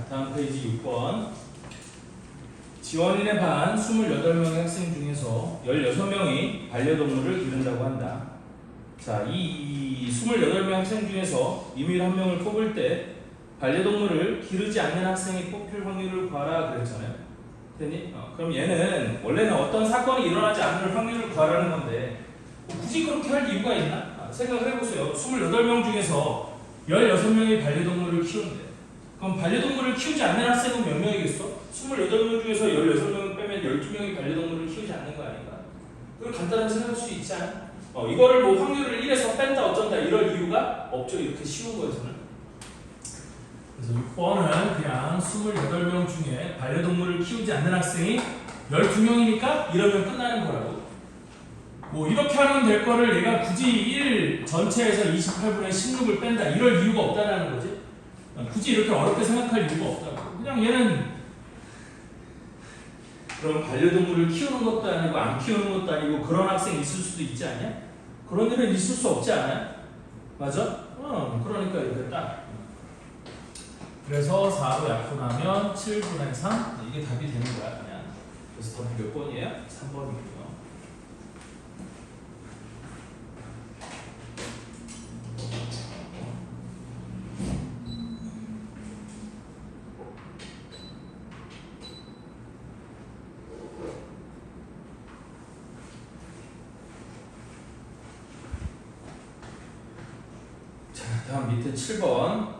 다음 페이지 6번. 지원인의 반 28명의 학생 중에서 16명이 반려동물을 기른다고 한다. 자, 이 28명 학생 중에서 임의로 한 명을 뽑을 때 반려동물을 기르지 않는 학생이 뽑힐 확률을 구하라 그랬잖아요. 됐니? 그럼 얘는 원래는 어떤 사건이 일어나지 않을 확률을 구하라는 건데 굳이 그렇게 할 이유가 있나? 생각을 해보세요. 28명 중에서 16명이 반려동물을 키운대. 그럼 반려동물을 키우지 않는 학생은 몇 명이겠어? 28명 중에서 16명을 빼면 12명이 반려동물을 키우지 않는 거 아닌가? 그걸 간단하게 생각할 수 있지 않아? 이거를 뭐 확률을 1에서 뺀다 어쩐다 이럴 이유가 없죠. 이렇게 쉬운 거에서는. 그래서 6번은 그냥 28명 중에 반려동물을 키우지 않는 학생이 12명이니까 이러면 끝나는 거라고. 뭐 이렇게 하면 될 거를 얘가 굳이 1 전체에서 28분의 16을 뺀다 이럴 이유가 없다는 거지. 굳이 이렇게 어렵게 생각할 이유가 없다고. 그냥 얘는 그럼 반려동물을 키우는 것도 아니고 안 키우는 것도 아니고 그런 학생이 있을 수도 있지 않냐? 그런 일은 있을 수 없지 않아요? 맞아? 그러니까 이게 딱. 그래서 4로 약분하면 7분의 3 이게 답이 되는 거야 그냥. 그래서 답이 몇 번이에요? 3번이고요. 다음 밑에 7번.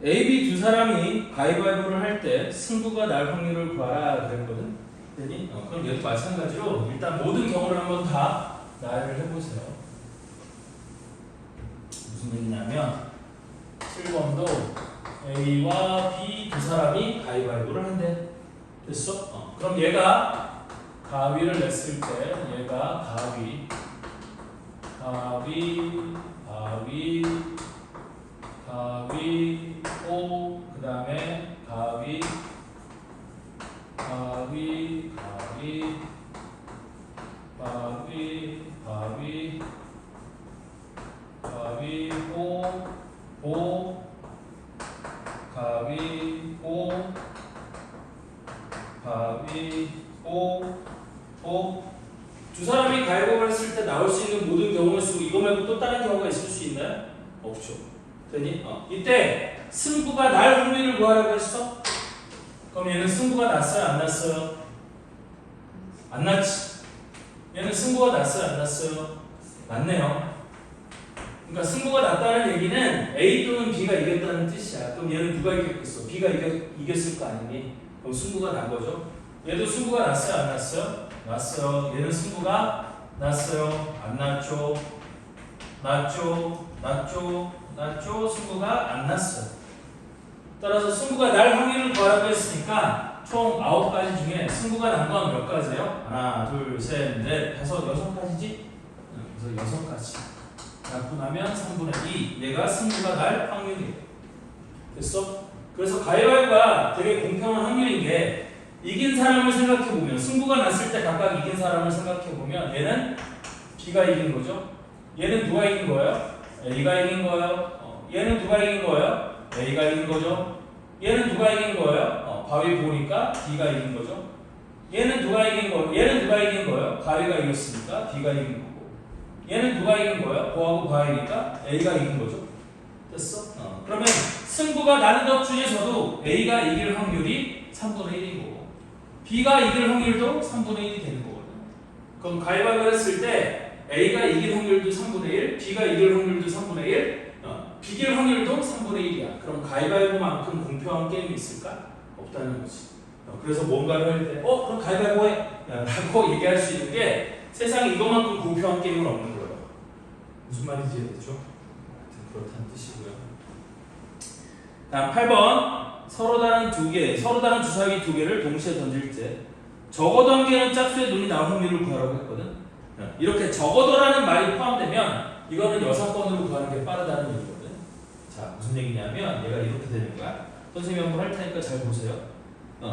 A, B 두 사람이 가위바위보를 할 때 승부가 날 확률을 구하라 그랬거든. 되니? 그럼 얘도 마찬가지로 일단 모든 경우를 한번 다 나열을 해보세요. 무슨 얘기냐면 7번도 A와 B 두 사람이 가위바위보를 한대. 됐어? 그럼 얘가 가위를 냈을 때 얘가 가위보 그 다음에 두 사람이 가위바위보를 했을 때 나올 수 있는 모든 경우의 수 이거 말고 또 다른 경우가 있을 수 있나요? 없죠. 되니? 이때 승부가 날 확률을 구하라고 했어? 그럼 얘는 승부가 났어요? 안 났어요? 안 났지. 얘는 승부가 났어요? 안 났어요? 났네요. 그러니까 승부가 났다는 얘기는 A 또는 B가 이겼다는 뜻이야. 그럼 얘는 누가 이겼겠어? B가 이겼을 거 아니니? 그럼 승부가 난 거죠. 얘도 승부가 났어요? 안 났어요? 났어요. 얘는 승부가 났어요? 안 났죠? 났죠? 승부가 안 났어요. 따라서 승부가 날 확률을 구하라고 했으니까 총 9가지 중에 승부가 난 건 몇 가지예요? 하나, 둘, 셋, 넷, 다섯, 6가지지? 그래서 6가지. 약분하면 3분의 2. 얘가 승부가 날 확률이에요. 됐어? 그래서 가위바위보가 되게 공평한 확률인 게 이긴 사람을 생각해보면 승부가 났을 때 각각 이긴 사람을 생각해보면 얘는 B가 이긴 거죠? 얘는 누가 이긴 거예요? A가 이긴 거예요? 얘는 누가 이긴 거예요? A가 이긴 거죠? 얘는 누가 이긴 거예요? 바위 보니까 B가 이긴 거죠? 얘는 누가 이긴 거예요? 얘는 누가 이긴 거예요? 가위가 이겼으니까 B가 이긴 거고 얘는 누가 이긴 거예요? 보하고 바위니까 A가 이긴 거죠? 됐어? 그러면 승부가 나는 것 중에서도 A가 이길 확률이 3분의 1이고 B가 이길 확률도 3분의 1이 되는 거거든요. 그럼 가위바위보를 했을 때 A가 이길 확률도 3분의 1, B가 이길 확률도 3분의 1, 비길 확률도 3분의 1이야. 그럼 가위바위보만큼 공평한 게임이 있을까? 없다는 거지. 그래서 뭔가를 할 때, 그럼 가위바위보 해! 라고 얘기할 수 있는 게 세상에 이것만큼 공평한 게임은 없는 거예요. 무슨 말인지 이해되죠? 그렇다는 뜻이고요. 다음 8번. 서로 다른 주사기 2개를 동시에 던질 때 적어도 한 개는 짝수의 눈이 나올 확률을 구하라고 했거든. 이렇게 적어도라는 말이 포함되면 이거는 여사건으로 구하는 게 빠르다는 얘기거든. 자, 무슨 얘기냐면 얘가 이렇게 되는 거야. 선생님이 한번 할 테니까 잘 보세요.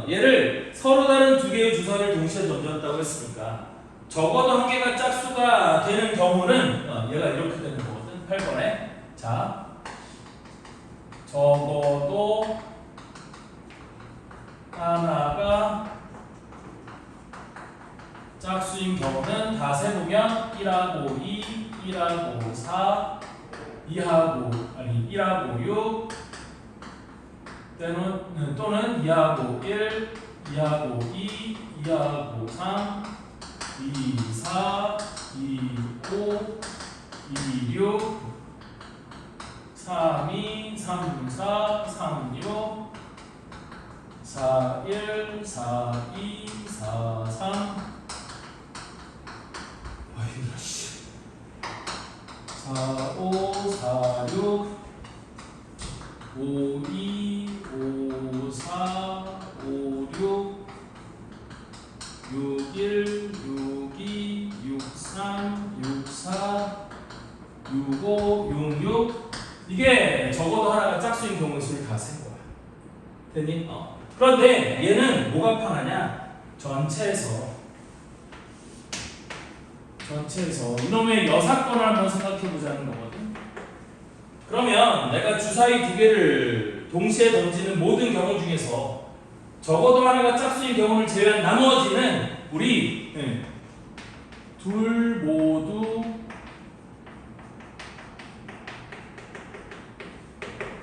얘를 서로 다른 2개의 주사를 동시에 던졌다고 했으니까 적어도 한 개가 짝수가 되는 경우는 얘가 이렇게 되는 거거든. 8번에 자, 적어도 하나가 짝수인 경우는 다 세보면 1하고 2, 1하고 4, 1하고 6 또는 2하고 1, 2하고 2, 2하고 3, 2, 4, 2, 5, 2, 6, 3, 2, 3, 4, 3, 6, 4, 1, 4, 2, 4, 3 4, 5, 4, 6 5, 2, 5, 4, 5, 6 6, 1, 6, 2, 6, 3, 6, 4 6, 5, 6, 6 이게 적어도 하나가 짝수인 경우의 수를 다 센 거야. 됐니? 그런데 얘는 뭐가 편하냐? 전체에서 이놈의 여사건을 한번 생각해 보자는 거거든. 그러면 내가 주사위 두 개를 동시에 던지는 모든 경우 중에서 적어도 하나가 짝수인 경우를 제외한 나머지는 우리 둘 모두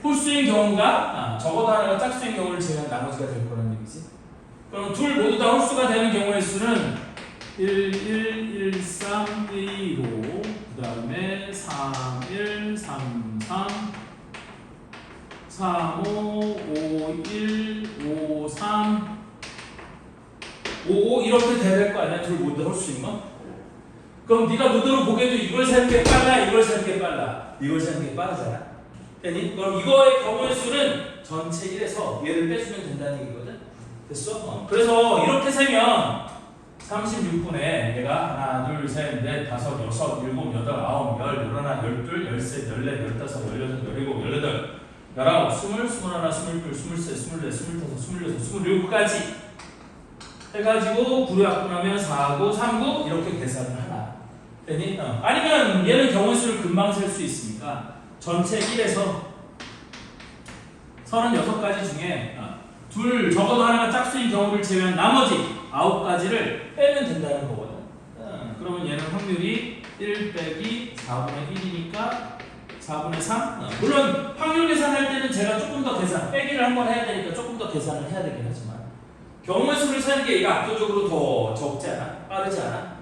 홀수인 경우가 적어도 하나가 짝수인 경우를 제외한 나머지가 될 거라는 얘기지. 그럼 둘 모두 다 홀수가 되는 경우의 수는 1, 1, 1, 3, 1, 2, 5 그 다음에 3, 1, 3, 3 3, 5, 5, 1, 5, 3 5, 5 이렇게 돼야 될 거 아니야? 둘 모두 다 홀수인 건? 그럼 네가 눈으로 보기에도 이걸 세는 게 빨라, 이걸 세는 게 빨라. 이걸 세는 게 빠르잖아. 됐니? 그럼 이거의 경우의 수는 전체 1에서 얘를 빼주면 된다는 얘기거든? 됐어? 그래서 이렇게 세면 36분에 내가 하나, 둘, 셋, 넷, 다섯, 여섯, 일곱, 여덟, 아홉, 열, 열하나, 열둘, 열셋, 열넷, 열다섯, 열여섯, 열일곱, 열여덟, 열아홉, 스물, 스물하나, 스물둘, 스물셋, 스물넷, 스물다섯, 스물여섯, 스물일곱까지 해가지고 9로 약분하면 4구, 3구 이렇게 계산을 하나. 됐니? 아니면 얘는 경우의 수를 금방 셀 수 있으니까 전체 1에서 36가지 중에 둘 적어도 하나가 짝수인 경우를 제외한 나머지 9가지를 빼면 된다는 거거든. 그러면 얘는 확률이 1 빼기 4분의 1이니까 4분의 3. 물론 확률 계산할 때는 제가 조금 더 빼기를 한번 해야 되니까 조금 더 계산을 해야 되긴 하지만 경우의 수를 세는 게 얘가 압도적으로 더 적지 않아? 빠르지 않아?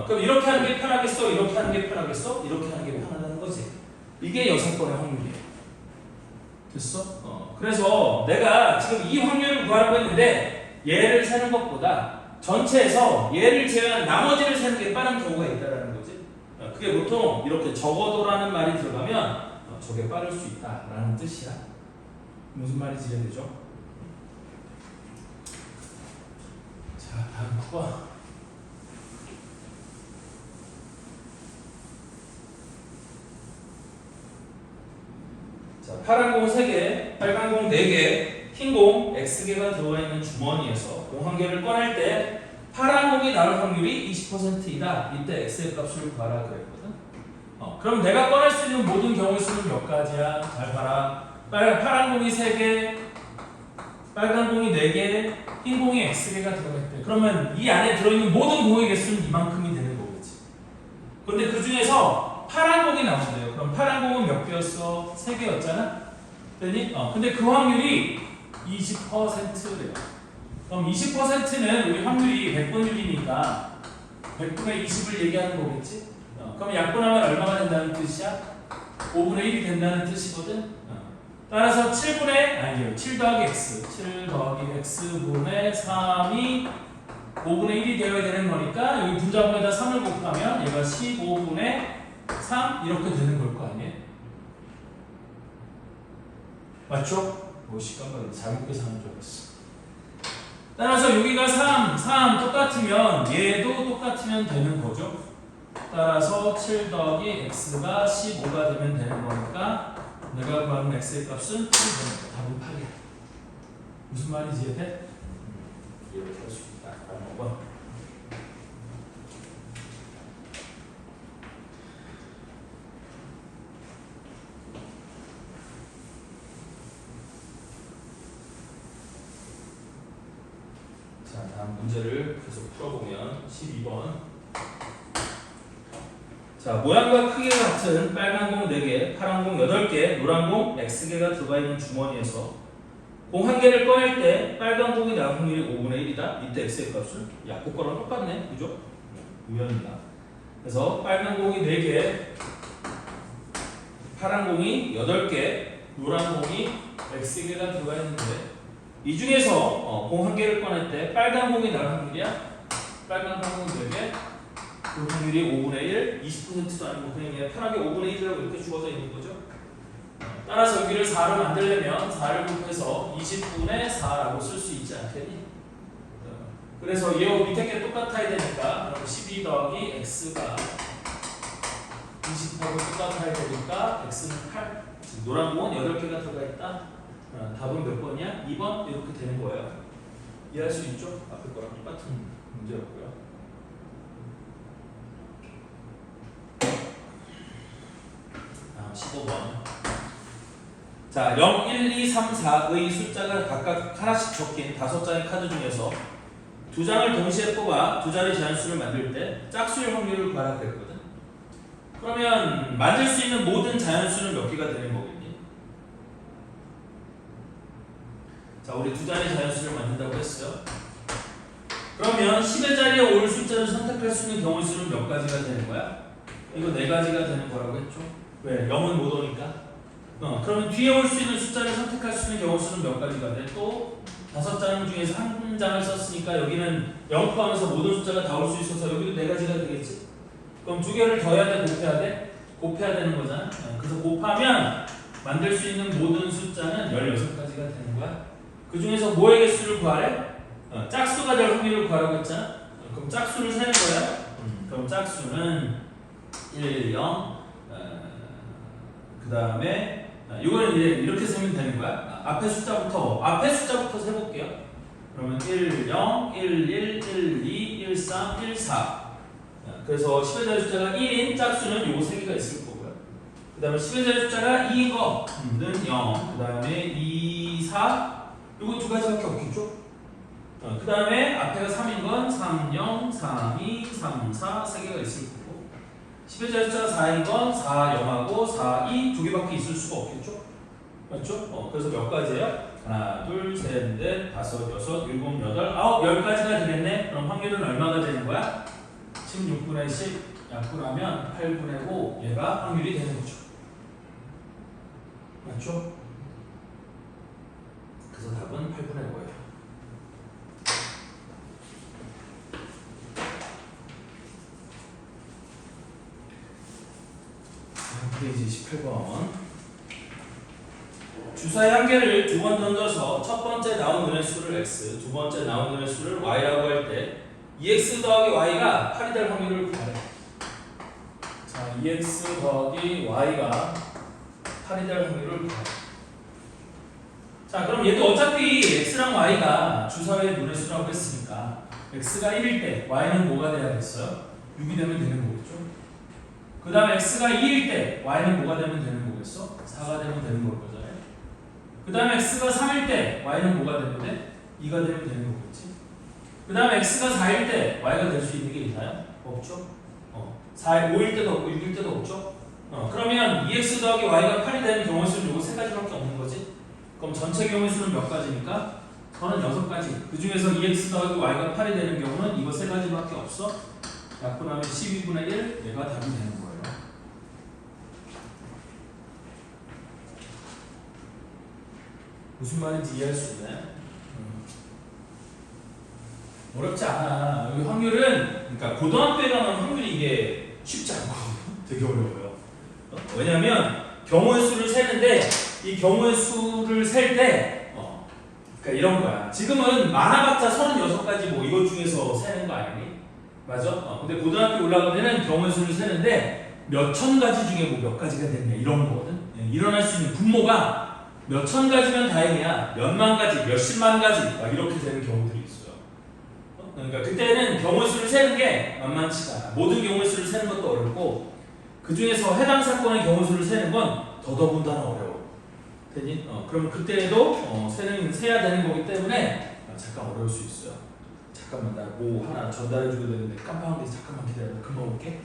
그럼 이렇게 하는 게 편하겠어? 이렇게 하는 게 편하겠어? 이렇게 하는 게 편하다는 거지. 이게 6건의 확률이에요. 됐어? 그래서 내가 지금 이 확률을 구하려고 했는데 얘를 세는 것보다 전체에서 얘를 제외한 나머지를 세는 게 빠른 경우가 있다는 거지. 그게 보통 이렇게 적어도라는 말이 들어가면 저게 빠를 수 있다라는 뜻이야. 무슨 말인지 이해되죠? 자, 다음 거. 자, 파란 공 3개, 빨간 공 4개, 흰 공 X개가 들어가 있는 주머니에서 공 한 개를 꺼낼 때 파란 공이 나올 확률이 20%이다. 이때 X의 값을 구하라 그랬거든. 그럼 내가 꺼낼 수 있는 모든 경우의 수는 몇 가지야? 잘 봐라. 파란 공이 3개, 빨간 공이 4개, 흰 공이 X개가 들어갔대. 그러면 이 안에 들어있는 모든 공의 개수는 이만큼이 되는 거겠지. 근데 그 중에서 파란 공이 나온대요. 그럼 파란 공은 몇 개였어? 3개였잖아? 됐니? 근데 그 확률이 20%래요. 그럼 20%는 우리 확률이 100분율이니까 100분의 20을 얘기하는 거겠지? 그럼 약분하면 얼마가 된다는 뜻이야? 5분의 1이 된다는 뜻이거든? 따라서 7 더하기 x 7 더하기 x분의 3이 5분의 1이 되어야 되는 거니까 여기 분자분에다 3을 곱하면 얘가 15분의 3 이렇게 되는 걸 거 아니에요? 맞죠? 깜빡이 잘못 계산한 줄 알았어. 따라서 여기가 3 똑같으면 얘도 똑같으면 되는 거죠. 따라서 7 더하기 x가 15가 되면 되는 거니까 내가 구하는 x의 값은 7입니다. 답은 8이야. 무슨 말인지 이해돼? 이해를 할 수 있다. 라는 거. 자, 다음 문제를 계속 풀어보면 12번. 자, 모양과 크기가 같은 빨간 공 4개, 파란 공 8개, 노란 공 X개가 들어가 있는 주머니에서 공 1개를 꺼낼 때 빨간 공이 나올 확률이 5분의 1이다. 이때 X의 값은 약국 거랑 똑같네. 그죠? 우연이다. 그래서 빨간 공이 4개, 파란 공이 8개, 노란 공이 X개가 들어가 있는데 이 중에서 공 1개를 꺼낼 때 빨간 공이 나올 확률이야. 빨간 공이 4개, 그 확률이 5분의 1, 20%도 아니고 그냥 편하게 5분의 1이라고 이렇게 주어져 있는 거죠. 따라서 여기를 4로 만들려면 4를 곱해서 20분의 4라고 쓸 수 있지 않겠니? 그래서 얘와 밑에 게 똑같아야 되니까 12 더하기 x가 20하고 똑같아야 되니까 x는 8. 노란 공은 8개가 들어가 있다. 답은 몇 번이야? 2번 이렇게 되는 거예요. 이해할 수 있죠? 앞에 거랑 똑같은 문제였고요. 다음 15번. 자, 0, 1, 2, 3, 4의 숫자가 각각 하나씩 적힌 5장의 카드 중에서 2장을 동시에 뽑아 2자리 자연수를 만들 때 짝수일 확률을 구하라 그랬거든. 그러면 만들 수 있는 모든 자연수는 몇 개가 되는 거겠니? 자, 우리 2자리 자연수를 만든다고 했어요. 그러면 10의 자리에 올 숫자를 선택할 수 있는 경우 수는 몇 가지가 되는 거야? 이거 4가지가 되는 거라고 했죠. 왜? 0은 못 오니까. 그러면 뒤에 올 수 있는 숫자를 선택할 수 있는 경우 수는 몇 가지가 돼? 또 5장 중에서 한 장을 썼으니까 여기는 0 포함해서 모든 숫자가 다 올 수 있어서 여기도 4가지가 되겠지. 그럼 2개를 더해야 돼? 곱해야 돼? 곱해야 되는 거잖아. 그래서 곱하면 만들 수 있는 모든 숫자는 16가지가 되는 거야. 그 중에서 뭐의 개수를 구하래? 짝수가 될 확률을 구하라고 했잖아. 그럼 짝수를 세는 거야. 그럼 짝수는 1, 0, 그 다음에 이거는 이제 이렇게 세면 되는 거야. 앞에 숫자부터 세볼게요. 그러면 1, 0, 1, 1, 1, 2, 1, 3, 1, 4. 그래서 10의 자리 숫자가 1인 짝수는 요 3개가 있을 거고요. 그 다음에 10의 자리 숫자가 2인 거는 0. 그 다음에 2, 4. 요거 2가지밖에 없겠죠? 그 다음에 앞에가 3인 건 3, 0, 3, 2, 3, 4 3개가 있을 거고 10의 자리 숫자가 4인 건 4, 0하고 4, 2 2개밖에 있을 수가 없겠죠? 맞죠? 그래서 몇 가지예요? 하나, 둘, 셋, 넷, 다섯, 여섯, 일곱, 여덟, 아홉, 10가지가 되겠네? 그럼 확률은 얼마가 되는 거야? 16분의 10 약분하면 8분의 5 얘가 확률이 되는 거죠. 맞죠? 그래서 답은 8분의 5예요. 페이지 18번. 주사위 한 개를 2번 던져서 첫 번째 나온 눈의 수를 x, 두 번째 나온 눈의 수를 y라고 할 때 2x 더하기 y가 8이 될 확률을 구하래. 자, 2x 더하기 y가 8이 될 확률을 구하래. 자, 그럼 얘도 어차피 x랑 y가 주사위의 눈의 수라고 했으니까 x가 1일 때 y는 뭐가 돼야겠어요? 6이 되면 되는 거겠죠? 그 다음에 x가 2일 때 y는 뭐가 되면 되는 거겠어? 4가 되면 되는 걸 거잖아요. 그 다음에 x가 3일 때 y는 뭐가 되면 돼? 2가 되면 되는 거겠지. 그 다음에 x가 4일 때 y가 될 수 있는 게 있나요? 없죠. 5일 때도 없고 6일 때도 없죠. 그러면 2x 더하기 y가 8이 되는 경우 수는 요거 3가지밖에 없는 거지. 그럼 전체 경우 수는 몇 가지입니까? 36가지. 그 중에서 2x 더하기 y가 8이 되는 경우는 이거 3가지밖에 없어. 약분하면 12분의 1 얘가 답이 되는 거예요. 무슨 말인지 이해할 수 있나요? 어렵지 않아. 여기 확률은 그러니까 고등학교에 가면 확률이 이게 쉽지 않거든요. 되게 어려워요. 왜냐하면 경우의 수를 세는데 이 경우의 수를 셀 때 그러니까 이런 거야. 지금은 많아봤자 36가지 뭐 이것 중에서 세는 거 아니니? 맞아? 근데 고등학교 올라가면은 경우의 수를 세는데 몇 천 가지 중에 뭐 몇 가지가 됐냐 이런 거거든. 일어날 수 있는 분모가 몇 천 가지면 다행이야. 몇만 가지, 몇십만 가지 막 이렇게 되는 경우들이 있어요. 그러니까 그때는 경우의 수를 세는 게 만만치가 않아. 모든 경우의 수를 세는 것도 어렵고 그 중에서 해당 사건의 경우의 수를 세는 건 더더군다나 어려워. 되니? 그러면 그때도 세야 되는 거기 때문에 잠깐 어려울 수 있어요. 잠깐만 나 뭐 하나 전달해줘야 되는데 깜빡한 게 잠깐만 기다려. 금방 올게.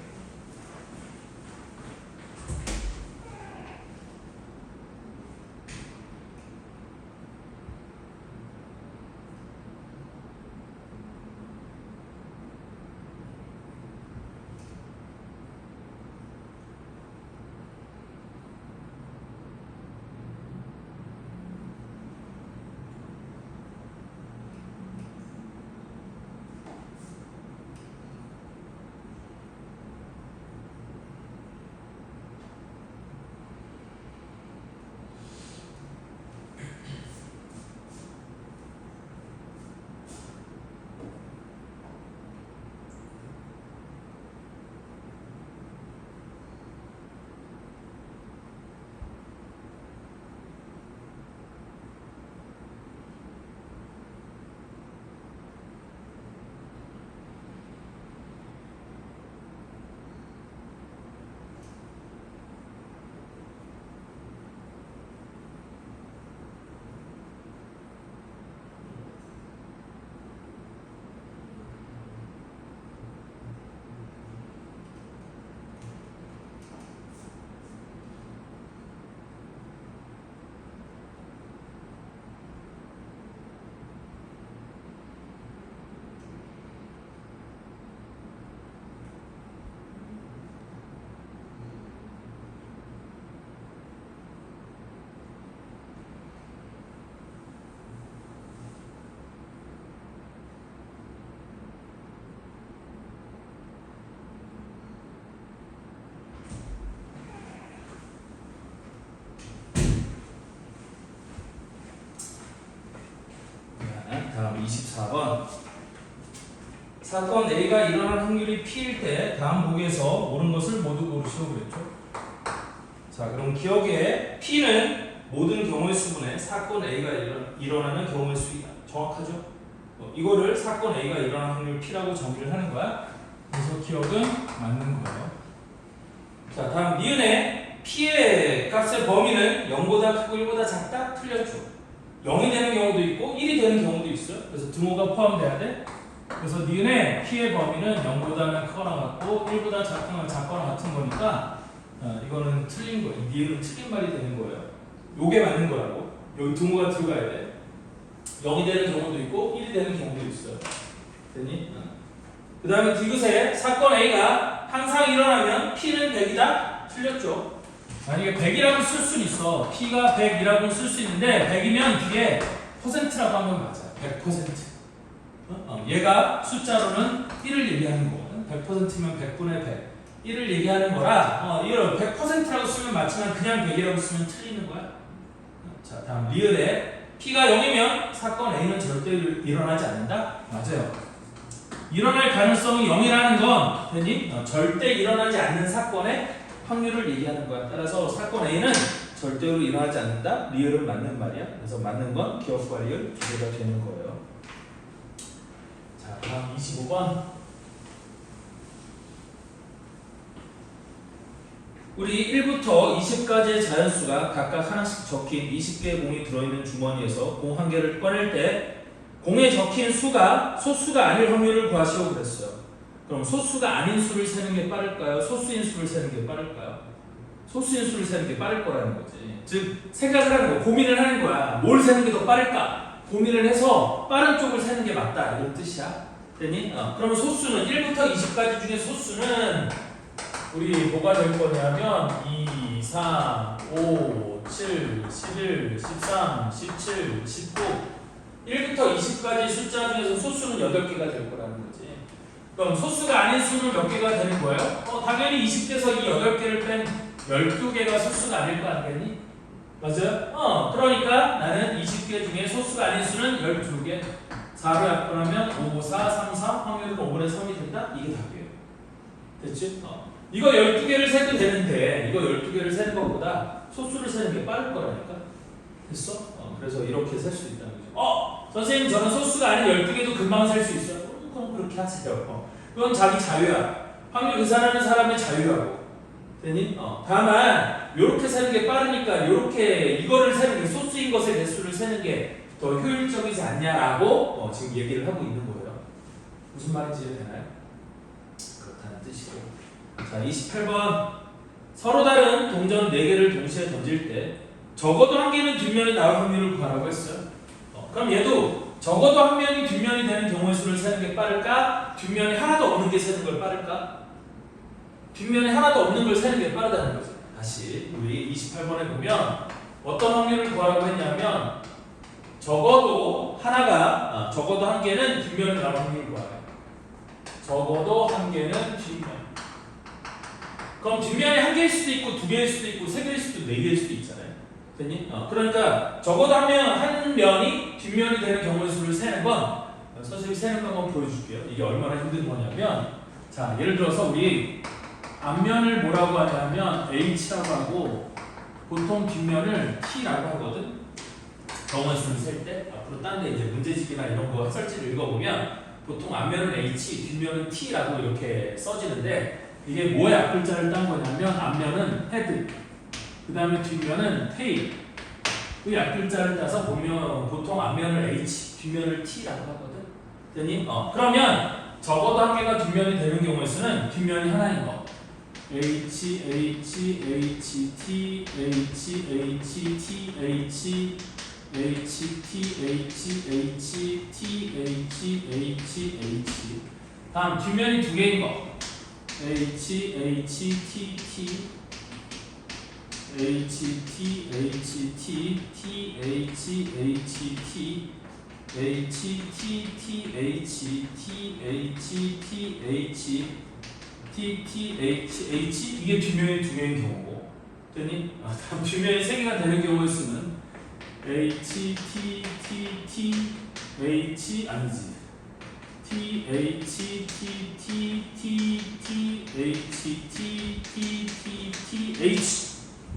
다음 24번. 사건 A가 일어날 확률이 P일 때 다음 보기에서 옳은 것을 모두 고르시오 그랬죠. 자, 그럼 기억에 P는 모든 경우의 수분에 사건 A가 일어나는 경우의 수이다. 정확하죠? 이거를 사건 A가 일어날 확률 P라고 정의를 하는 거야. 그래서 기억은 맞는 거예요. 자, 다음 니은의 P의 값의 범위는 0보다 크고 1보다 작다? 틀렸죠. 0이 되는 경우도 있고 1이 되는 경우도 있어요. 그래서 등호가 포함돼야 돼. 그래서 니은의 P의 범위는 0보다는 크거나 같고 1보다 작거나 같은 거니까 이거는 틀린 거예요. 니은은 틀린 말이 되는 거예요. 요게 맞는 거라고. 여기 등호가 들어가야 돼. 0이 되는 경우도 있고 1이 되는 경우도 있어요. 됐니? 그 다음에 디귿에 사건 A가 항상 일어나면 P는 100이다? 틀렸죠. 만약에 100이라고 쓸 수는 있어. P가 100이라고 쓸 수 있는데 100이면 뒤에 퍼센트라고 하면 맞아요. 100%. 얘가 숫자로는 1을 얘기하는 거거든. 100%면 100분의 100. 1을 얘기하는 거라 이걸 100%라고 쓰면 맞지만 그냥 100이라고 쓰면 틀리는 거야. 자, 다음 리을에 P가 0이면 사건 A는 절대 일어나지 않는다? 맞아요. 일어날 가능성이 0이라는 건 됐니? 절대 일어나지 않는 사건의 확률을 얘기하는 거야. 따라서 사건 A는 절대로 일어나지 않는다. 리을은 맞는 말이야. 그래서 맞는 건 기억과 리을 두 개가 되는 거예요. 자, 다음 25번. 우리 1부터 20까지의 자연수가 각각 하나씩 적힌 20개의 공이 들어있는 주머니에서 공 한 개를 꺼낼 때 공에 적힌 수가 소수가 아닐 확률을 구하시오 그랬어요. 그럼 소수가 아닌 수를 세는 게 빠를까요? 소수인 수를 세는 게 빠를까요? 소수인 수를 세는 게 빠를 거라는 거지. 즉 생각을 하는 거, 고민을 하는 거야. 뭘 세는 게 더 빠를까? 고민을 해서 빠른 쪽을 세는 게 맞다 이런 뜻이야. 됐니? 그러면 소수는 1부터 20까지 중에 소수는 우리 뭐가 될 거냐면 2, 3, 5, 7, 11, 13, 17, 19 1부터 20까지 숫자 중에서 소수는 8개가 될 거라는 거지. 그럼 소수가 아닌 수는 몇 개가 되는 거예요? 당연히 20개에서 이 8개를 뺀 12개가 소수가 아닐 거 아니겠니? 맞아요? 그러니까 나는 20개 중에 소수가 아닌 수는 12개. 4로 약분하면 5, 4, 3, 4 확률은 5분의 3이 된다? 이게 답이에요. 됐지? 이거 12개를 세도 되는데 이거 12개를 세는 것보다 소수를 세는 게 빠를 거라니까. 됐어? 그래서 이렇게 셀 수 있다는 거죠. 선생님 저는 소수가 아닌 12개도 금방 셀 수 있어요. 그럼 그렇게 하세요. 그건 자기 자유야. 확률 계산하는 사람의 자유라고. 되니? 다만 이렇게 세는 게 빠르니까 이렇게 이거를 세는 게 소수인 것의 개수를 세는 게 더 효율적이지 않냐라고 지금 얘기를 하고 있는 거예요. 무슨 말인지 이해되나요? 그렇다는 뜻이고. 자, 28번. 서로 다른 동전 4개를 동시에 던질 때 적어도 한 개는 뒷면이 나올 확률을 구하라고 했어요. 그럼 얘도 적어도 한 면이 뒷면이 되는 경우의 수를 세는 게 빠를까? 뒷면이 하나도 없는 게 세는 걸 빠를까? 뒷면이 하나도 없는 걸 세는 게 빠르다는 거죠. 다시 우리 28번에 보면 어떤 확률을 구하라고 했냐면 적어도 한 개는 뒷면이 나올 확률을 구하래요. 적어도 한 개는 뒷면. 그럼 뒷면이 한 개일 수도 있고 2개일 수도 있고 3개일 수도 4개일 수도 있잖아요. 됐니? 그러니까 적어도 한 면이 뒷면이 되는 경우의 수를 세는 건 선생님이 세는 거 한번 보여줄게요. 이게 얼마나 힘든 거냐면 자, 예를 들어서 우리 앞면을 뭐라고 하냐면 H라고 하고 보통 뒷면을 T라고 하거든. 경우의 수를 셀 때 앞으로 딴 데 이제 문제집이나 이런 거 해설지를 읽어보면 보통 앞면은 H, 뒷면은 T라고 이렇게 써지는데 이게 뭐의 앞글자를 딴 거냐면 앞면은 헤드, 그 다음에 뒷면은 테일. 그 앞글자를 따서 보면 보통 앞면을 H, 뒷면을 T라고 하거든. 됐니? 그러면 적어도 한 개가 뒷면이 되는 경우의 수는 뒷면이 하나인 거. H, H, H, T, H, H, T, H, H, T, H, H, T, H, H, H. 다음 뒷면이 2개인 거. H, H, T, T, H, T, H, T, T, H, H, T, H, T, T, H, T, H, T, H, T, T, H, H. 이게 뒷면이 2개인 경우고. 됐니? 다음 뒷면이 3개가 되는 경우의 수는 H, T, T, T, H 아니지. T, H, T, T, T, T, H, T, T, T, T, H.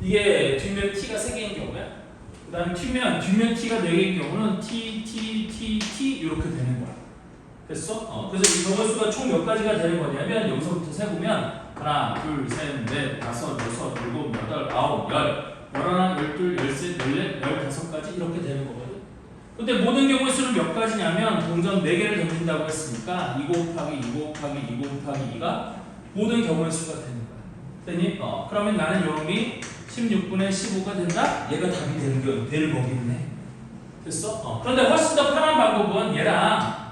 이게 뒷면 T가 3개인 경우야. 그 다음에 뒷면 T가 4개인 경우는 T, T, T, T 이렇게 되는 거야. 됐어? 그래서 이 경우 수가 총 몇 가지가 되는 거냐면 여기서부터 세보면 하나, 둘, 셋, 넷, 다섯, 여섯, 일곱, 여덟, 아홉, 열, 열하나, 열둘, 열셋, 열넷, 15가지 이렇게 되는 거거든. 근데 모든 경우의 수는 몇 가지냐면 동전 4개를 던진다고 했으니까 2 곱하기 2 곱하기 2 곱하기 2가 모든 경우의 수가 되는 거야. 됐니? 그러면 나는 요놈이 16분의 15가 된다? 얘가 답이 되는 거겠네. 됐어? 그런데 훨씬 더 편한 방법은 얘랑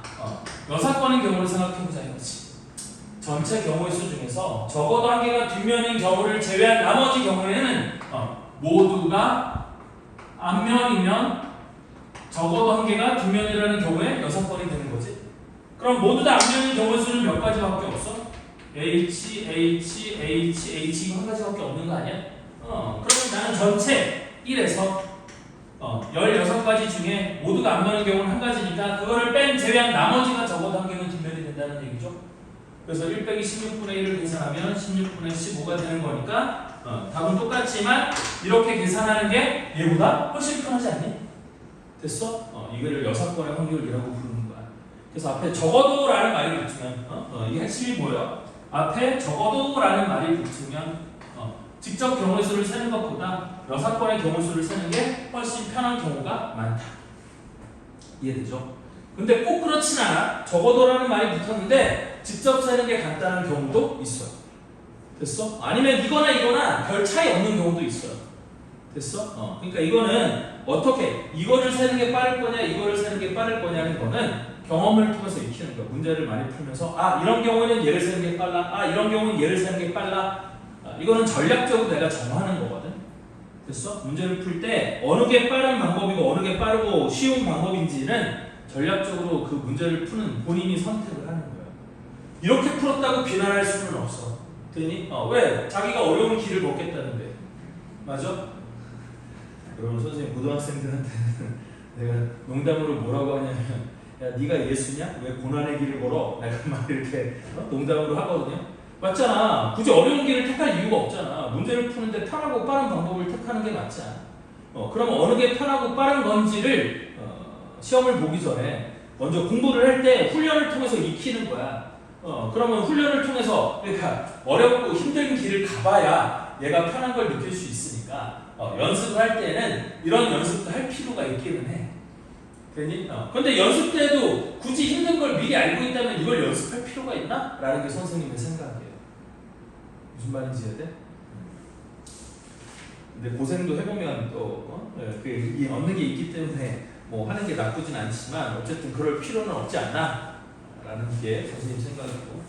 여사건의 경우를 생각해보자 이거지. 전체 경우의 수 중에서 적어도 한 개가 뒷면인 경우를 제외한 나머지 경우에는 모두가 앞면이면 적어도 한 개가 뒷면이라는 경우에 6건이 되는 거지. 그럼 모두 다 앞면인 경우의 수는 몇 가지밖에 없어? H, H, H, H 이거 한 가지밖에 없는 거 아니야? 그러면 나는 전체 1에서 16가지 중에 모두가 앞면인 경우는 한 가지니까 그거를 제외한 나머지가 적어도 한 개는 뒷면이 된다는 얘기죠. 그래서 1 빼기 16분의 1을 계산하면 16분의 15가 되는 거니까 답은 똑같지만 이렇게 계산하는 게 얘보다 훨씬 편하지 않니? 됐어? 이거를 6건의 확률이라고 부르는 거야. 그래서 앞에 적어도라는 말이 붙으면 이게 핵심이 뭐예요? 앞에 적어도라는 말이 붙으면 직접 경우의 수를 세는 것보다 6건의 경우 수를 세는 게 훨씬 편한 경우가 많다. 이해되죠? 근데 꼭 그렇진 않아. 적어도라는 말이 붙었는데 직접 세는 게 간단한 경우도 있어요. 됐어? 아니면 이거나 별 차이 없는 경우도 있어요. 됐어? 그러니까 이거는 어떻게 이거를 세는 게 빠를 거냐 이거를 세는 게 빠를 거냐는 거는 경험을 통해서 익히는 거야. 문제를 많이 풀면서 이런 경우에는 얘를 세는 게 빨라. 이런 경우는 얘를 세는 게 빨라. 이거는 전략적으로 내가 정하는 거거든. 됐어? 문제를 풀 때 어느 게 빠른 방법이고 어느 게 빠르고 쉬운 방법인지는 전략적으로 그 문제를 푸는 본인이 선택을 하는 거야. 이렇게 풀었다고 비난할 수는 없어. 되니? 왜? 자기가 어려운 길을 걷겠다는데. 맞아? 여러분 선생님 고등학생들한테는 내가 농담으로 뭐라고 하냐면 야 네가 예수냐? 왜 고난의 길을 걸어? 내가 막 이렇게 농담으로 하거든요. 맞잖아. 굳이 어려운 길을 택할 이유가 없잖아. 문제를 푸는데 편하고 빠른 방법을 택하는 게 맞지 않아? 그러면 어느 게 편하고 빠른 건지를 시험을 보기 전에 먼저 공부를 할 때 훈련을 통해서 익히는 거야. 그러면 훈련을 통해서 그러니까 어렵고 힘든 길을 가봐야 얘가 편한 걸 느낄 수 있으니까 연습을 할 때는 이런 연습도 할 필요가 있기는 해. 되니? 근데 연습 때도 굳이 힘든 걸 미리 미리 알고 있다면 이걸 연습할 필요가 있나? 라는 게 선생님의 생각이에요. 무슨 말인지 이해돼? 근데 고생도 해보면 또 얻는 게 있기 때문에 뭐 하는 게 나쁘진 않지만 어쨌든 그럴 필요는 없지 않나? 라는 게 선생님 생각이고.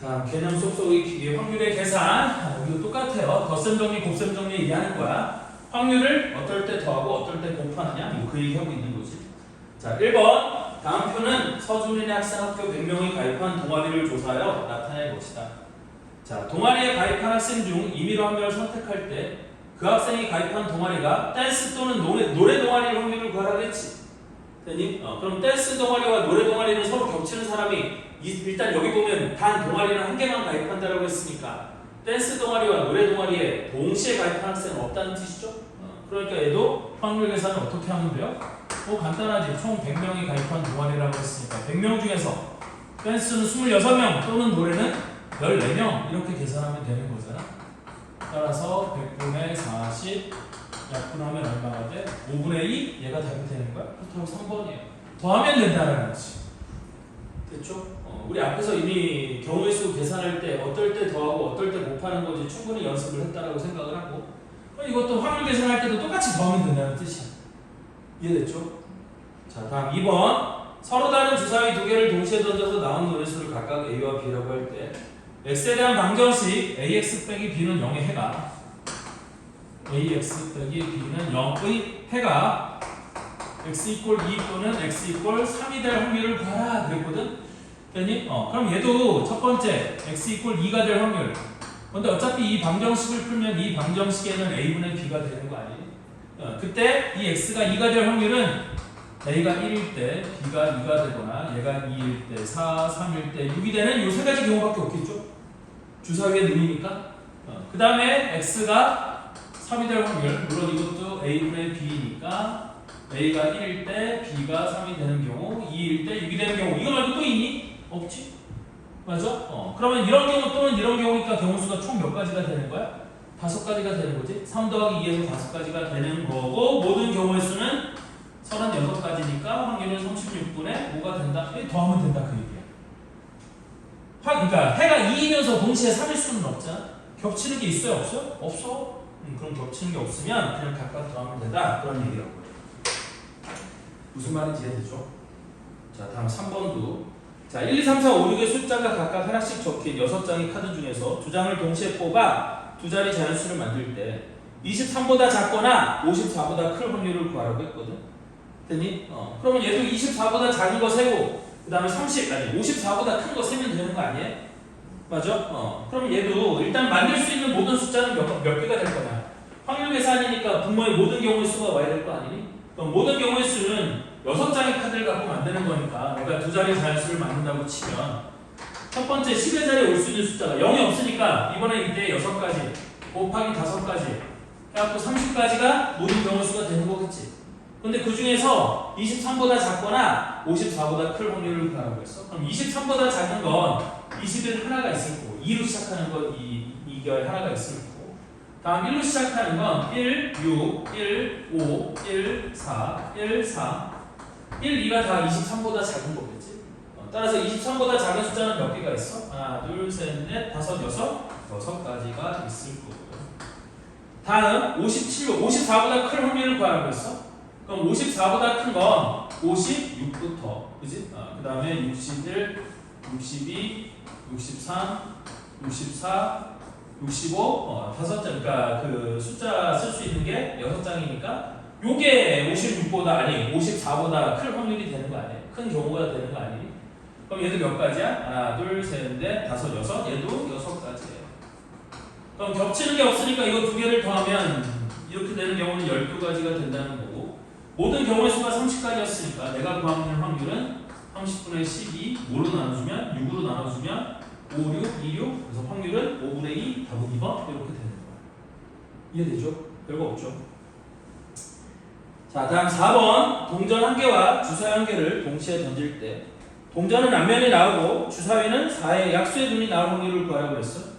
자, 개념 쏙쏙 익히기, 확률의 계산. 이거 똑같아요. 덧셈 정리, 곱셈 정리 얘기하는 거야. 확률을 어떨 때 더하고 어떨 때 곱하느냐, 뭐 그 얘기하고 있는 거지. 자, 1번. 다음 표는 서준이네 학생학교 100명이 가입한 동아리를 조사하여 나타낼 것이다. 자, 동아리에 가입한 학생 중 임의로 한 명을 선택할 때 그 학생이 가입한 동아리가 댄스 또는 노래 동아리 확률을 구하라겠지. 되니? 그럼 댄스 동아리와 노래 동아리는 서로 겹치는 사람이 일단 여기 보면 단 동아리는 한 개만 가입한다라고 했으니까 댄스 동아리와 노래 동아리에 동시에 가입한 학생은 없다는 뜻이죠. 그러니까 얘도 확률 계산을 어떻게 하면 돼요? 간단하지. 총 100명이 가입한 동아리라고 했으니까 100명 중에서 댄스는 26명 또는 노래는 14명 이렇게 계산하면 되는 거잖아. 따라서 100분의 40 약분하면 얼마가 돼? 5분의 2? 얘가 답이 되는 거야? 그렇다고 3번이에요. 더하면 된다는 거지. 됐죠? 우리 앞에서 이미 경우의 수 계산할 때 어떨 때 더하고 어떨 때 곱하는 거지 충분히 연습을 했다라고 생각을 하고 이것도 확률 계산할 때도 똑같이 더하면 된다는 뜻이야. 이해됐죠? 자, 다음 2번. 서로 다른 주사위 두 개를 동시에 던져서 나온 노래수를 각각 A와 B라고 할 때 X에 대한 방정식 AX 빼기 B는 0의 해가 AX 빼기 B는 0의 해가 X 이퀄 2 또는 X 이퀄 3이 될 확률을 구하라 그랬거든? 됐니? 그럼 얘도 첫 번째 X 이퀄 2가 될 확률. 근데 어차피 이 방정식을 풀면 이 방정식에는 A분의 B가 되는 거 아니니? 그때 이 X가 2가 될 확률은 A가 1일 때 B가 2가 되거나 얘가 2일 때 4, 3일 때 6이 되는 이 세 가지 경우밖에 없겠죠? 주사위의 눈이니까. 그 다음에 X가 3이 될 확률. 물론 이것도 A분의 B니까 A가 1일 때 B가 3이 되는 경우, 2일 때 6이 되는 경우. 이거 말고 또 있니? 없지? 맞아? 그러면 이런 경우 또는 이런 경우니까 경우수가 총 몇 가지가 되는 거야? 5가지가 되는 거지. 3 더하기 2에서 5가지가 되는 거고 모든 경우의 수는 36가지니까 확률은 36분의 5가 된다. 더하면 된다 그 얘기야. 그러니까 해가 2이면서 동시에 3일 수는 없잖아. 겹치는 게 있어요? 없어요? 없어. 그럼 겹치는 게 없으면 그냥 각각 더하면 된다. 그런 얘기라고 해요. 무슨 말인지 이해되죠? 자, 다음 3번도. 자, 1, 2, 3, 4, 5, 6의 숫자가 각각 하나씩 적힌 6장의 카드 중에서 2장을 동시에 뽑아 두 자리 자연수를 만들 때 23보다 작거나 54보다 클 확률을 구하라고 했거든. 됐니? 그러면 얘도 24보다 작은 거 세고 그 다음에 54보다 큰 거 세면 되는 거 아니에요? 맞아? 그럼 얘도 일단 만들 수 있는 모든 숫자는 몇 개가 될 거냐? 확률 계산이니까 분모의 모든 경우의 수가 와야 될 거 아니니? 그럼 모든 경우의 수는 6장의 카드를 갖고 만드는 거니까 내가 두 자리 자연수를 만든다고 치면 첫 번째 10의 자리에 올 수 있는 숫자가 0이 없으니까 이번에 이때 6가지 곱하기 5가지 해갖고 30가지가 모든 경우의 수가 되는 거겠지. 근데 그 중에서 23보다 작거나 54보다 클 확률을 구하라고 했어. 그럼 23보다 작은 건 20은 하나가 있을 거고 2로 시작하는 건 이게 하나가 있을 거고 다음 1로 시작하는 건 1, 6, 1, 5, 1, 4, 1, 3 1, 2가 다 23보다 작은 거겠지. 따라서 23보다 작은 숫자는 몇 개가 있어? 하나, 둘, 셋, 넷, 다섯, 여섯 6가지가 있을 거고요. 다음 54보다 큰 확률을 구하라고 했어. 그럼 54보다 큰 건 56부터, 그지? 그 다음에 61, 62, 63, 64, 65, 5장, 그러니까 그 숫자 쓸 수 있는 게 6장이니까 요게 54보다 클 확률이 되는 거 아니에요? 큰 경우가 되는 거 아니니? 그럼 얘도 몇 가지야? 하나, 둘, 셋, 넷, 다섯, 여섯, 얘도 6가지예요. 그럼 겹치는 게 없으니까 이거 두 개를 더하면 이렇게 되는 경우는 12가지가 된다는 거고 모든 경우의 수가 30가지였으니까 내가 구하는 확률은 30분의 12 뭐로 나눠주면 6으로 나눠주면 5, 6, 2, 6 그래서 확률은 5분의 2 답은 2번 이렇게 되는 거야. 이해되죠? 별거 없죠? 자, 다음 4번 동전 한 개와 주사위 한 개를 동시에 던질 때 동전은 앞면이 나오고 주사위는 4의 약수의 눈이 나올 확률을 구하라고 했어.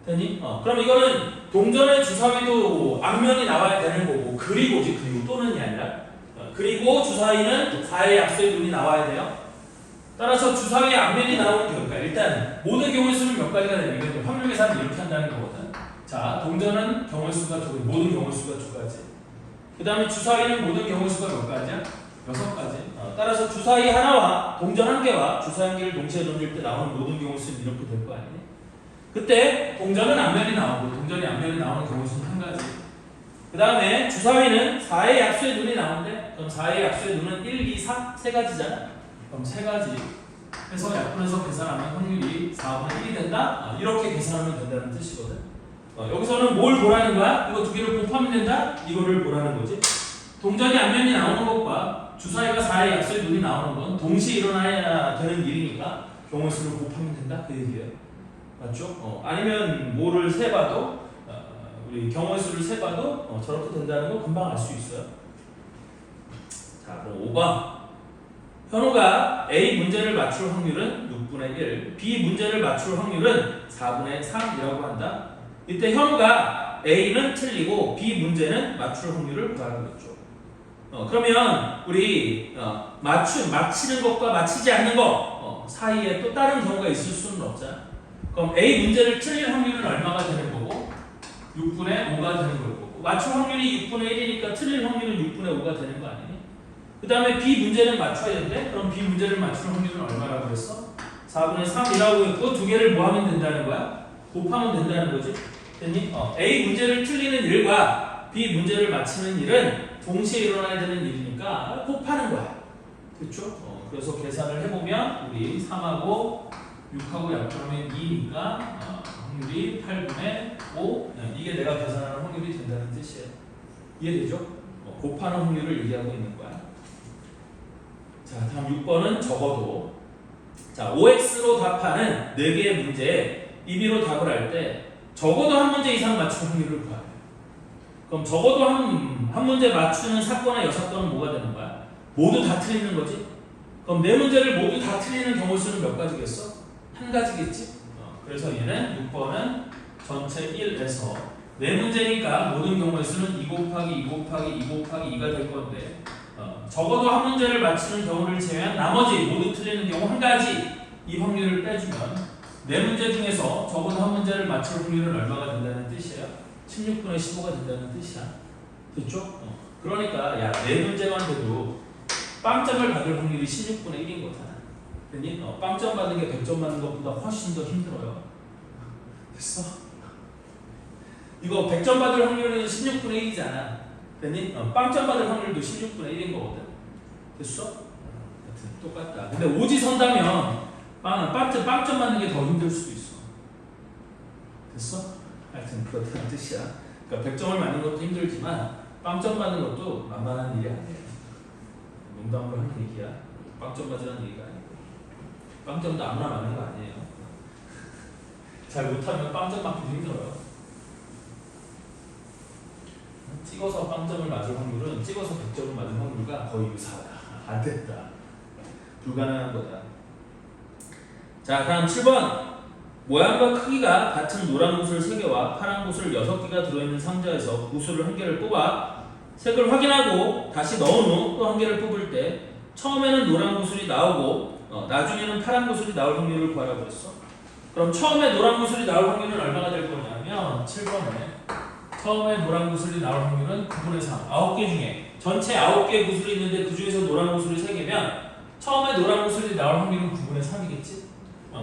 되니? 그럼 이거는 동전의 주사위도 앞면이 나와야 되는 거고 그리고지 그리고 또는이 아니라 그리고 주사위는 4의 약수의 눈이 나와야 돼요. 따라서 주사위의 앞면이 나오는 경우가 일단 모든 경우의 수는 몇 가지가 되니까 이제 확률 계산을 이렇게 한다는 거거든. 자, 동전은 경우의 수가 모든 경우의 수가 2가지. 그 다음에 주사위는 모든 경우의 수가 몇 가지야? 6가지. 따라서 주사위 하나와 동전 1개와 주사위 1개를 동시에 던질 때 나오는 모든 경우의 수는 이렇게 될 거 아니니? 그때 동전은 앞면이 나오고 동전이 앞면이 나오는 경우의 수는 1가지. 그 다음에 주사위는 4의 약수의 눈이 나오는데 그럼 4의 약수의 눈은 1, 2, 3, 3가지잖아. 그럼 3가지 해서 약분해서 계산하면 확률이 4분의 1이 된다? 이렇게 계산하면 된다는 뜻이거든. 여기서는 뭘 보라는 거야? 이거 2개를 곱하면 된다? 이거를 보라는 거지. 동전이 앞면이 나오는 것과 주사위가 4의 약수의 눈이 나오는 건 동시에 일어나야 되는 일이니까 경우의 수를 곱하면 된다? 그 얘기예요. 맞죠? 아니면 뭐를 세봐도 우리 경우의 수를 세봐도 저렇게 된다는 거 금방 알 수 있어요. 자, 그럼 5번. 현우가 A 문제를 맞출 확률은 6분의 1, B 문제를 맞출 확률은 4분의 3이라고 한다. 이때 현우가 A는 틀리고 B 문제는 맞출 확률을 구하겠죠. 그러면 우리 맞히는 것과 맞히지 않는 것 사이에 또 다른 경우가 있을 수는 없잖아. 그럼 A 문제를 틀릴 확률은 얼마가 되는 거고 6분의 5가 되는 거고 맞출 확률이 6분의 1이니까 틀릴 확률은 6분의 5가 되는 거 아니니? 그 다음에 B 문제는 맞춰야 되는데 그럼 B 문제를 맞출 확률은 얼마라고 그랬어? 4분의 3이라고 했고 2개를 뭐 하면 된다는 거야? 곱하면 된다는 거지. 됐니? A 문제를 틀리는 일과 B 문제를 맞히는 일은 동시에 일어나야 되는 일이니까 곱하는 거야. 그렇죠? 그래서 계산을 해보면 우리 3하고 6하고 약분하면 2니까 확률이 8분의 5 이게 내가 계산하는 확률이 된다는 뜻이에요. 이해되죠? 곱하는 확률을 얘기하고 있는 거야. 자, 다음 6번은 적어도. 자, OX로 답하는 4개의 문제에 임의로 답을 할 때 적어도 한 문제 이상 맞출 확률을 구하래. 그럼 적어도 한 문제 맞추는 사건의 6건은 뭐가 되는 거야? 모두 다 틀리는 거지? 그럼 4문제를 모두 다 틀리는 경우 수는 몇 가지겠어? 1가지겠지? 그래서 얘는 6번은 전체 1에서 4문제니까 모든 경우의 수는 2 곱하기 2 곱하기 2 곱하기 2가 될 건데 적어도 한 문제를 맞추는 경우를 제외한 나머지 모두 틀리는 경우 1가지 이 확률을 빼주면 4문제 중에서 적어도 한 문제를 맞출 확률은 얼마가 된다는 뜻이에요? 16분의 15가 된다는 뜻이야. 됐죠? 그러니까 야 4문제만 돼도 빵점을 받을 확률이 16분의 1인 거잖아. 됐니? 빵점 받는 게 100점 받는 것보다 훨씬 더 힘들어요. 됐어? 이거 100점 받을 확률은 16분의 1이잖아. 됐니? 빵점 받을 확률도 16분의 1인 거거든. 됐어? 하여튼 똑같다. 근데 오지 선다면 빵점 받는 게 더 힘들 수도 있어. 됐어? 하여튼 그렇다는 뜻이야. 그러니까 100점을 맞는 것도 힘들지만 빵점 받는 것도 만만한 일이 아니에요. 농담으로 하는 얘기야. 빵점 맞으라는 얘기가 아니고. 빵점도 아무나 맞는 거 아니에요. 잘 못하면 빵점 맞기도 힘들어요. 찍어서 빵점을 맞을 확률은 찍어서 100점을 맞을 확률과 거의 유사하다. 안 됐다. 불가능한 거다. 자, 다음 7번. 모양과 크기가 같은 노란 구슬 3개와 파란 구슬 6개가 들어있는 상자에서 구슬을 1개를 뽑아 색을 확인하고 다시 넣은 후 또 1개를 뽑을 때 처음에는 노란 구슬이 나오고 나중에는 파란 구슬이 나올 확률을 구하라고 했어. 그럼 처음에 노란 구슬이 나올 확률은 얼마가 될 거냐면 7번에 처음에 노란 구슬이 나올 확률은 9분의 3 9개 중에 전체 9개 구슬이 있는데 그 중에서 노란 구슬이 3개면 처음에 노란 구슬이 나올 확률은 9분의 3이겠지?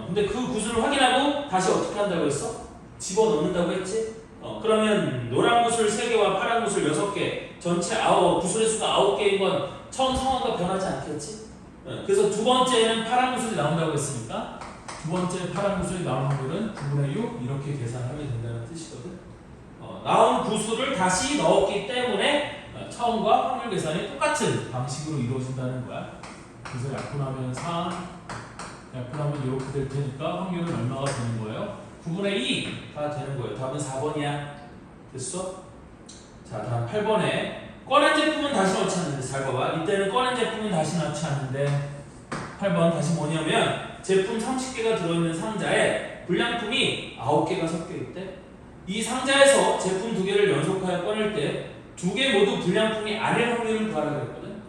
근데 그 구슬을 확인하고 다시 어떻게 한다고 했어? 집어넣는다고 했지? 그러면 노란 구슬 3개와 파란 구슬 6개 전체 구슬의 수가 9개인 건 처음 상황과 변하지 않겠지? 그래서 두 번째는 파란 구슬이 나온다고 했으니까 두 번째 파란 구슬이 나올 확률은 9분의 6 이렇게 계산하면 된다는 뜻이거든. 나온 구슬을 다시 넣었기 때문에 처음과 확률 계산이 똑같은 방식으로 이루어진다는 거야. 그래서 약분하면 3 약분하면 이렇게 될 테니까 확률은 얼마가 되는 거예요? 9분의 2가 되는 거예요. 답은 4번이야. 됐어? 자, 다음 8번에 꺼낸 제품은 다시 넣지 않는데 잘 봐봐. 이때는 꺼낸 제품은 다시 넣지 않는데 8번 다시 뭐냐면 제품 30개가 들어있는 상자에 불량품이 9개가 섞여 있대. 이 상자에서 제품 2개를 연속하여 꺼낼 때 2개 모두 불량품이 아닐 확률을 구하라고 했거든.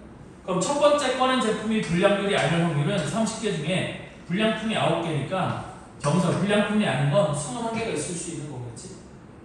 그럼 첫 번째 꺼낸 제품이 불량률이 아닐 확률은 30개 중에 불량품이 9개니까 정서 불량품이 아닌 건 21개가 있을 수 있는 거겠지.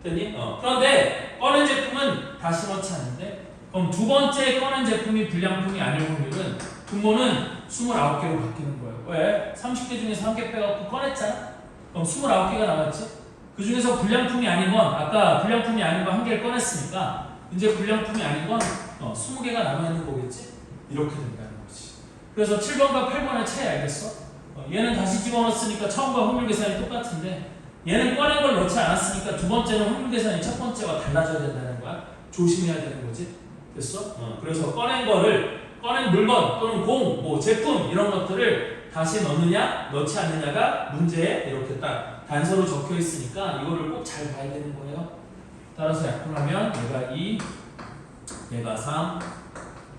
됐니? 그런데 꺼낸 제품은 다 심어치 않는데 그럼 두 번째 꺼낸 제품이 불량품이 아닐 확률은 분모는 29개로 바뀌는 거예요. 왜? 30개 중에서 1개 빼갖고 꺼냈잖아? 그럼 29개가 남았지? 그 중에서 불량품이 아닌 건 아까 불량품이 아닌 거 1개를 꺼냈으니까 이제 불량품이 아닌 건 20개가 남아있는 거겠지? 이렇게 된다는 거지. 그래서 7번과 8번의 차이 알겠어? 얘는 다시 집어넣었으니까 처음과 확률 계산이 똑같은데 얘는 꺼낸 걸 넣지 않았으니까 두 번째는 확률 계산이 첫 번째와 달라져야 된다는 거야. 조심해야 되는 거지. 됐어? 그래서 꺼낸 물건 또는 뭐 제품 이런 것들을 다시 넣느냐 넣지 않느냐가 문제에 이렇게 딱 단서로 적혀 있으니까 이거를 꼭 잘 봐야 되는 거예요. 따라서 약분하면 얘가 2, 얘가 3,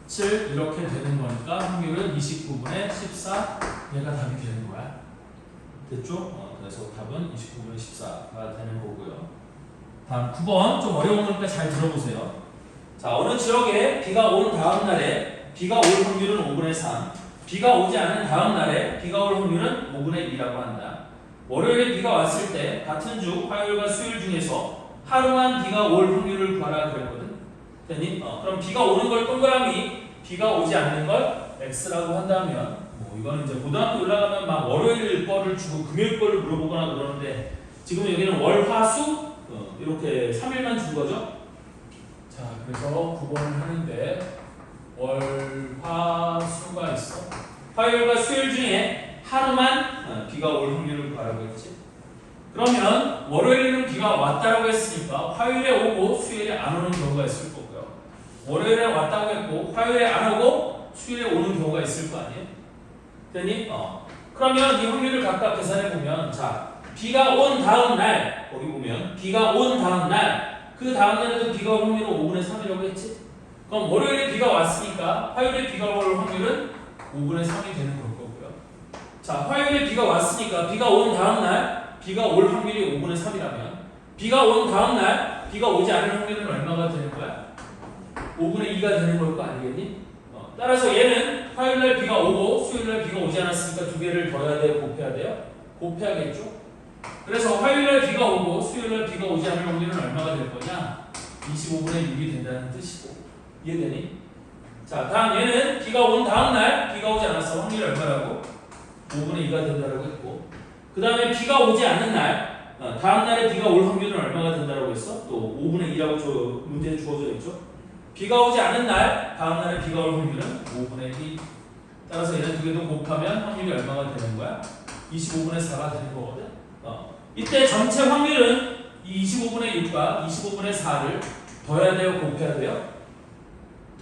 7 이렇게 되는 거니까 확률은 29분의 14 얘가 답이 되는 거야. 됐죠? 그래서 답은 29분의 14가 되는 거고요. 다음 9번 좀 어려운 거니까 잘 들어보세요. 자, 어느 지역에 비가 온 다음 날에 비가 올 확률은 5분의 3, 비가 오지 않은 다음 날에 비가 올 확률은 5분의 2라고 한다. 월요일에 비가 왔을 때 같은 주 화요일과 수요일 중에서 하루만 비가 올 확률을 구하라 그랬거든. 됐니? 그럼 비가 오는 걸 동그라미, 비가 오지 않는 걸 x라고 한다면 뭐 이거는 이제 고등학교 올라가면 막 월요일 거를 주고 금요일 거를 물어보거나 그러는데 지금 여기는 월, 화, 수 이렇게 3일만 준 거죠. 자, 그래서 9번을 하는데 월, 화, 수가 있어. 화요일과 수요일 중에 하루만 비가 올 확률을 구하라고 했지. 그러면 월요일에는 비가 왔다라고 했으니까 화요일에 오고 수요일에 안 오는 경우가 있을 거고요. 월요일에 왔다고 했고 화요일에 안 오고 수요일에 오는 경우가 있을 거 아니에요? 됐니? 그러면 이 확률을 각각 계산해 보면 자, 비가 온 다음 날 거기 보면 비가 온 다음 날 그 다음 날에도 비가 올 확률은 5분의 3이라고 했지? 그럼 월요일에 비가 왔으니까 화요일에 비가 올 확률은 5분의 3이 되는 걸 거고요. 자, 화요일에 비가 왔으니까 비가 온 다음 날 비가 올 확률이 5분의 3이라면 비가 온 다음 날 비가 오지 않을 확률은 얼마가 되는 거야? 5분의 2가 되는 걸 거 아니겠니? 따라서 얘는 화요일날 비가 오고 수요일날 비가 오지 않았으니까 두 개를 더해야 돼요? 곱해야 돼요? 곱해야겠죠? 그래서 화요일날 비가 오고 수요일날 비가 오지 않을 확률은 얼마가 될 거냐? 25분의 6이 된다는 뜻이고. 이해되니? 자, 다음 얘는 비가 온 다음날 비가 오지 않았어. 확률이 얼마라고? 5분의 2가 된다고 했고 그 다음에 비가 오지 않는 날 다음날에 비가 올 확률은 얼마가 된다고 했어? 또 5분의 2라고 문제에 주어져 있죠? 비가 오지 않은 날 다음날에 비가 올 확률은 5분의 2. 따라서 얘네 두 개도 곱하면 확률이 얼마가 되는 거야? 25분의 4가 되는 거거든. 이때 전체 확률은 이 25분의 6과 25분의 4를 더해야 돼요? 곱해야 돼요?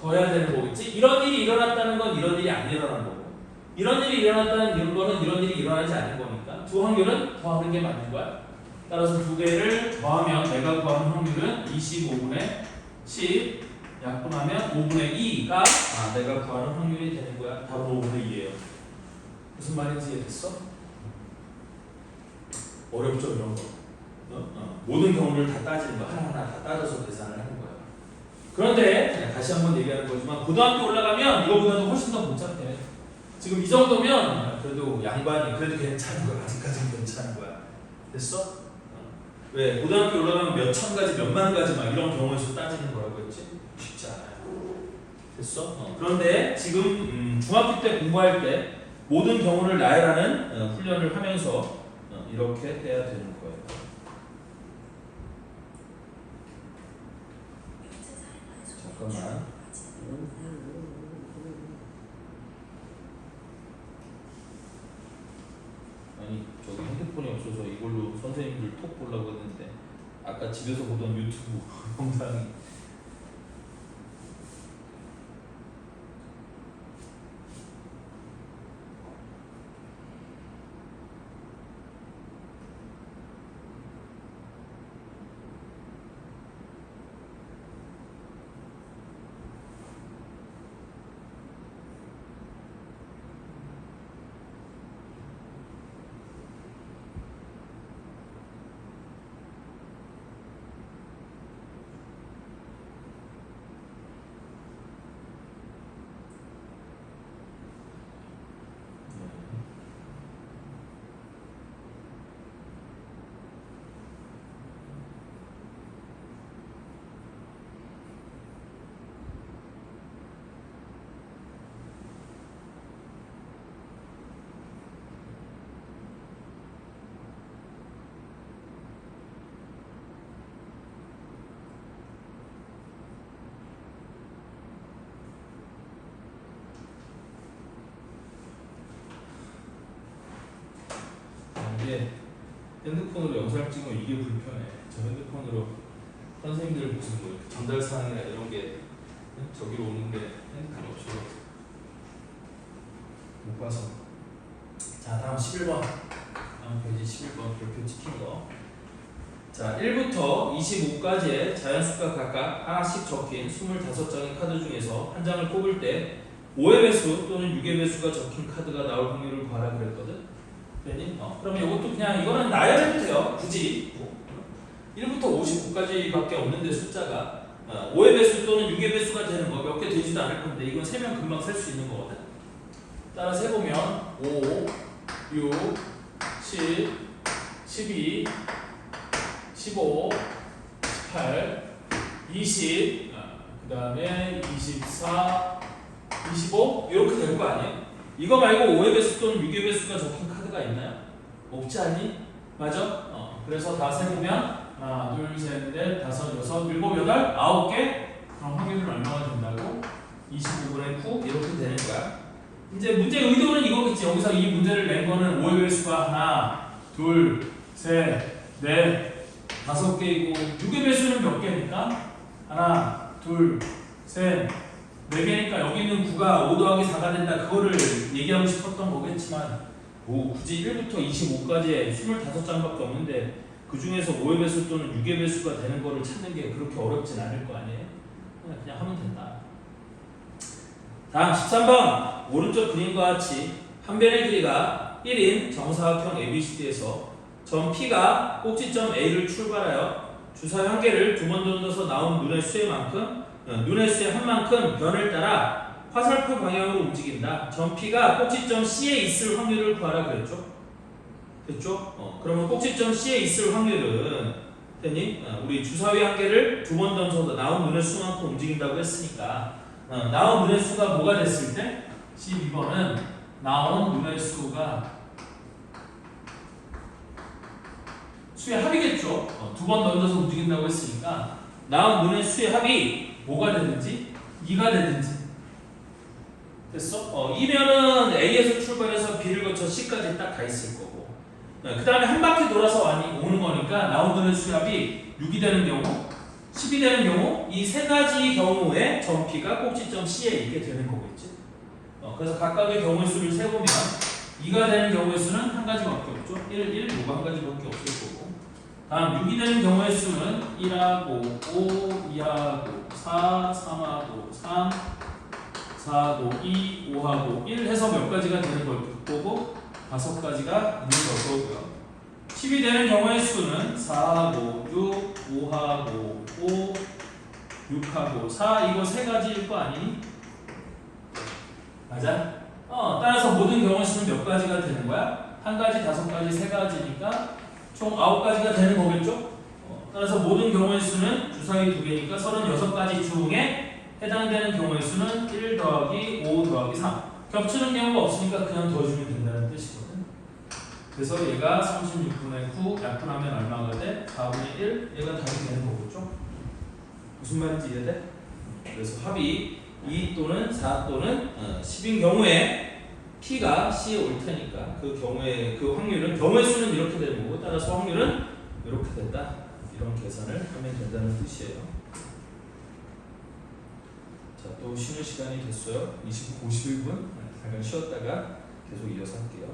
더해야 되는 거겠지? 이런 일이 일어났다는 건 이런 일이 안 일어난 거고 이런 일이 일어났다는 이런 거는 이런 일이 일어나지 않는 거니까 두 확률은 더하는 게 맞는 거야. 따라서 두 개를 더하면 내가 구하는 확률은 25분의 10 약분하면 5분의 2가 내가 구하는 확률이 되는 거야. 답은 5분의 2예요. 무슨 말인지 이해됐어? 어렵죠 이런 거. 모든 경우를 다 따지는 거 하나하나 다 따져서 계산을 하는 거야. 그런데 그냥 다시 한번 얘기하는 거지만 고등학교 올라가면 이거보다도 훨씬 더 복잡해. 지금 이 정도면 그래도 양반이 그래도 괜찮은 거야. 아직까지는 괜찮은 거야. 됐어? 왜 고등학교 올라가면 몇 천 가지 몇만 가지 막 이런 경우에서 따지는 거라고 했지? 쉽지 않아요. 됐어? 그런데 지금 중학교 때 공부할 때 모든 경우를 나열하는 훈련을 하면서 이렇게 해야 되는 거예요. 잠깐만. 아니 저기 핸드폰이 없어서 이걸로 선생님들 톡 보려고 했는데 아까 집에서 보던 유튜브 영상이 이게 핸드폰으로 영상을 찍으면 이게 불편해. 저 핸드폰으로 선생님들 무슨 뭐 전달 사항이나 이런 게 저기로 오는 게 핸드폰이 없어서 못 봐서. 자, 다음 11번. 다음 페이지 11번 별표 찍힌 거. 자, 1부터 25까지의 자연수가 각각 하나씩 적힌 25장의 카드 중에서 한 장을 뽑을 때 5의 배수 또는 6의 배수가 적힌 카드가 나올 확률을 봐라 그랬거든. 됐니? 그러면 이것도 그냥 이거는 나열해도 돼요. 굳이 1부터 59까지밖에 없는데 숫자가 5의 배수 또는 6의 배수가 되는 거 몇 개 되지도 않을 건데 이건 세면 금방 셀 수 있는 거거든. 따라서 해보면 5, 6, 7, 12, 15, 18, 20, 그 다음에 24, 25 이렇게 될 거 아니에요? 이거 말고 5의 배수 또는 6의 배수가 적힌 카드가 있나요? 없지 않니? 맞아? 그래서 다 세보면 하나, 둘, 셋, 넷, 다섯, 여섯, 일곱, 여덟, 9개. 그럼 확률은 얼마가 된다고? 25분의 9 이렇게 되는 거야. 이제 문제 의도는 이거겠지. 여기서 이 문제를 낸 거는 5의 배수가 하나, 둘, 셋, 넷, 5개이고 6의 배수는 몇 개니까? 하나, 둘, 셋, 4개니까 여기 있는 9가 5 더하기 4가 된다. 그거를 얘기하고 싶었던 거겠지만 뭐 굳이 1부터 25까지에 25장밖에 없는데 그 중에서 5의 배수 또는 6의 배수가 되는 거를 찾는 게 그렇게 어렵진 않을 거 아니에요? 그냥 하면 된다. 다음 13번 오른쪽 그림과 같이 한 변의 길이가 1인 정사각형 ABCD에서 점 P가 꼭지점 A를 출발하여 주사위 한 개를 두 번 던져서 나온 눈의 수의 한 만큼 변을 따라 화살표 방향으로 움직인다. 점 P가 꼭지점 C에 있을 확률을 구하라 그랬죠? 됐죠? 그러면 꼭지점 C에 있을 확률은 됐니? 우리 주사위 한 개를 두 번 던져서 나온 눈의 수만큼 움직인다고 했으니까 나온 눈의 수가 뭐가 됐을 때? 12번은 나온 눈의 수가 수의 합이겠죠. 두 번 던져서 움직인다고 했으니까 나온 눈의 수의 합이 뭐가 되든지 2가 되든지 됐어? 이면은 A에서 출발해서 B를 거쳐 C까지 딱 가 있을 거고 그 다음에 한 바퀴 돌아서 오는 거니까 나온 눈의 수의 합이 6이 되는 경우 10이 되는 경우 이 세 가지 경우에 점 P가 꼭지점 C에 있게 되는 거겠지. 그래서 각각의 경우의 수를 세보면 2가 되는 경우의 수는 한 가지밖에 없죠. 1, 5가 한 가지밖에 없을 거고 다음 6이 되는 경우의 수는 1하고 5, 2하고 4, 3하고 3, 4하고 2, 5하고 1 해서 몇 가지가 되는 걸 거고 5가지가 있는 걸 거고요. 10이 되는 경우의 수는 4하고 6, 5하고 5, 6하고 4 이거 세 가지일 거 아니니? 맞아? 따라서 모든 경우의 수는 몇 가지가 되는 거야? 한 가지, 5가지, 세 가지니까 총 9가지가 되는 거겠죠? 따라서 모든 경우의 수는 주사위 2개니까 36가지 중에 해당되는 경우의 수는 1 더하기 5 더하기 3 겹치는 경우가 없으니까 그냥 더해주면 된다는 뜻이거든. 그래서 얘가 36분의 9 약분하면 얼마가 돼? 4분의 1 얘가 답이 되는 거겠죠? 무슨 말인지 이해돼? 그래서 합이 2 또는 4 또는 10인 경우에 P가 C에 올 테니까 그 경우에 그 확률은 경우의 수는 이렇게 되는 거고 따라서 확률은 이렇게 된다. 이런 계산을 하면 된다는 뜻이에요. 자, 또 쉬는 시간이 됐어요. 51분. 잠깐 쉬었다가 계속 이어서 할게요.